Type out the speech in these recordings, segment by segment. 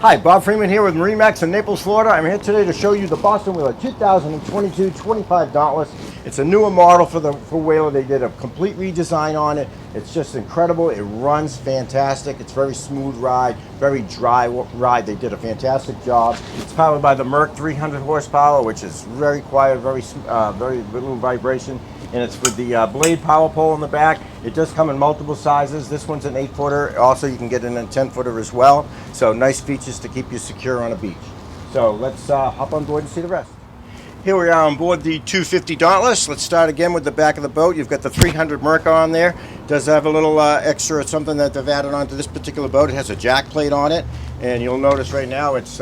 Hi, Bob Freeman here with MarineMax in Naples, Florida. I'm here today to show you the Boston Whaler 2022 25 Dauntless. It's a newer model for Whaler. They did a complete redesign on it. It's just incredible. It runs fantastic. It's very smooth ride, very dry ride. They did a fantastic job. It's powered by the Merc 300 horsepower, which is very quiet, very little vibration. And it's with the blade power pole in the back. It does come in multiple sizes. This one's an 8-footer. Also, you can get in a 10-footer as well. So nice features to keep you secure on a beach. So let's hop on board and see the rest. Here we are on board the 250 Dauntless. Let's start again with the back of the boat. You've got the 300 Merc on there. It does have a little extra something that they've added onto this particular boat. It has a jack plate on it, and you'll notice right now it's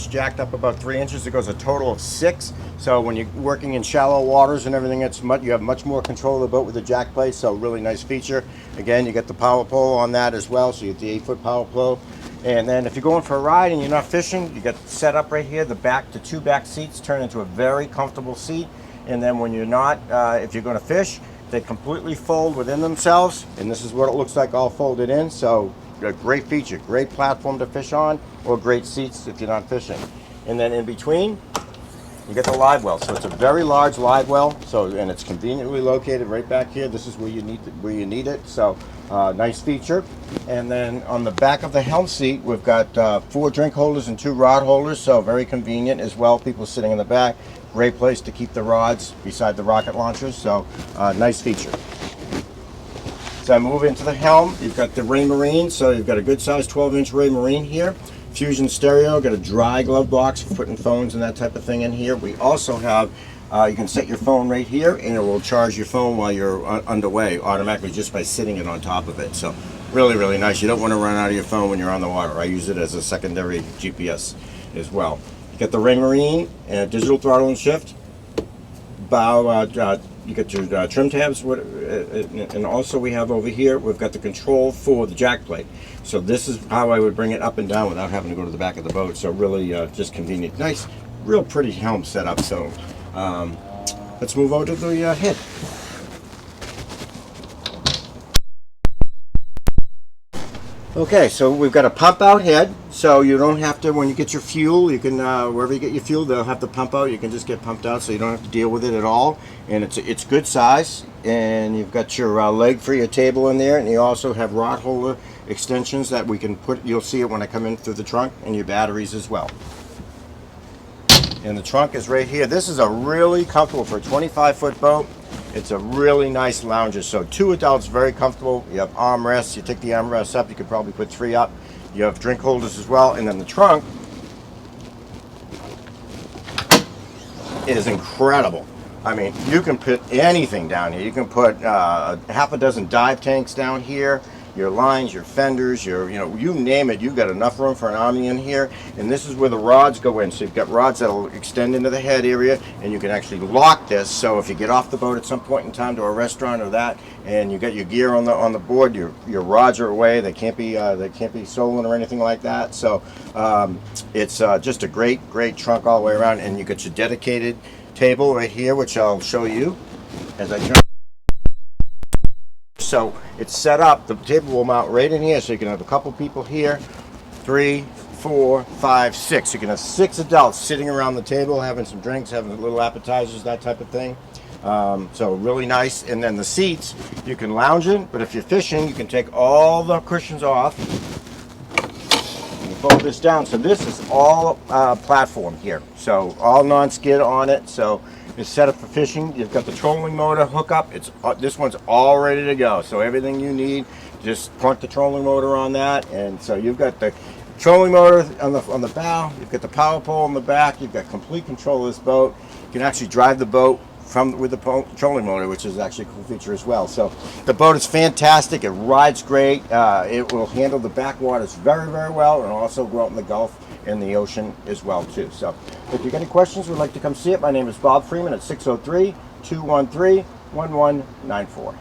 jacked up about 3 inches. It goes a total of 6. So when you're working in shallow waters and everything, you have much more control of the boat with the jack plate. So really nice feature. Again, you get the power pole on that as well. So you get the 8-foot power pole. And then if you're going for a ride and you're not fishing, you get set up right here. The two back seats turn into a very comfortable seat. And then when you're not, if you're going to fish, they completely fold within themselves. And this is what it looks like all folded in. So a great feature, great platform to fish on, or great seats if you're not fishing. And then in between, you get the live well. So it's a very large live well. And it's conveniently located right back here. This is where you need it. So nice feature. And then on the back of the helm seat, we've got 4 drink holders and 2 rod holders. So very convenient as well. People sitting in the back. Great place to keep the rods beside the rocket launchers. So nice feature. So I move into the helm. You've got the Raymarine. So you've got a good size 12-inch Raymarine here. Fusion stereo, got a dry glove box for putting phones and that type of thing in here. We also have, you can set your phone right here and it will charge your phone while you're underway automatically just by sitting it on top of it. So really, really nice. You don't want to run out of your phone when you're on the water. I use it as a secondary GPS as well. You got the Raymarine and digital throttle and shift. Bow, you got your trim tabs, and also we have over here, we've got the control for the jack plate. So this is how I would bring it up and down without having to go to the back of the boat. So really just convenient. Nice, real pretty helm setup. So let's move over to the head. Okay, so we've got a pump out head, so you don't have to, when you get your fuel, you can, wherever you get your fuel, they'll have to pump out. You can just get pumped out, so you don't have to deal with it at all. And it's good size, and you've got your leg for your table in there, and you also have rod holder extensions that we can put, you'll see it when I come in through the trunk, and your batteries as well. And the trunk is right here. This is a really comfortable, for a 25-foot boat, it's a really nice lounger. So 2 adults, very comfortable. You have armrests. You take the armrests up, you could probably put 3 up. You have drink holders as well. And then the trunk is incredible. I mean, you can put anything down here. You can put half a dozen dive tanks down here. Your lines, your fenders, you name it, you've got enough room for an Omni in here. And this is where the rods go in. So you've got rods that'll extend into the head area, and you can actually lock this. So if you get off the boat at some point in time to a restaurant or that, and you got your gear on the board, your rods are away. They can't be stolen or anything like that. So it's just a great trunk all the way around. And you got your dedicated table right here, which I'll show you as I jump. So it's set up, the table will mount right in here, so you can have a couple people here, 3, 4, 5, 6. You can have 6 adults sitting around the table having some drinks, having little appetizers, that type of thing. So really nice. And then the seats, you can lounge in, but if you're fishing, you can take all the cushions off and fold this down. So this is all platform here, so all non-skid on it. So it's set up for fishing. You've got the trolling motor hookup. This one's all ready to go. So everything you need, just plunk the trolling motor on that. And so you've got the trolling motor on the bow. You've got the power pole on the back. You've got complete control of this boat. You can actually drive the boat with the trolling motor, which is actually a cool feature as well. So the boat is fantastic. It rides great. It will handle the backwaters very, very well, and also go out in the Gulf and the ocean as well too. So if you've got any questions, would like to come see it, my name is Bob Freeman at 603-213-1194.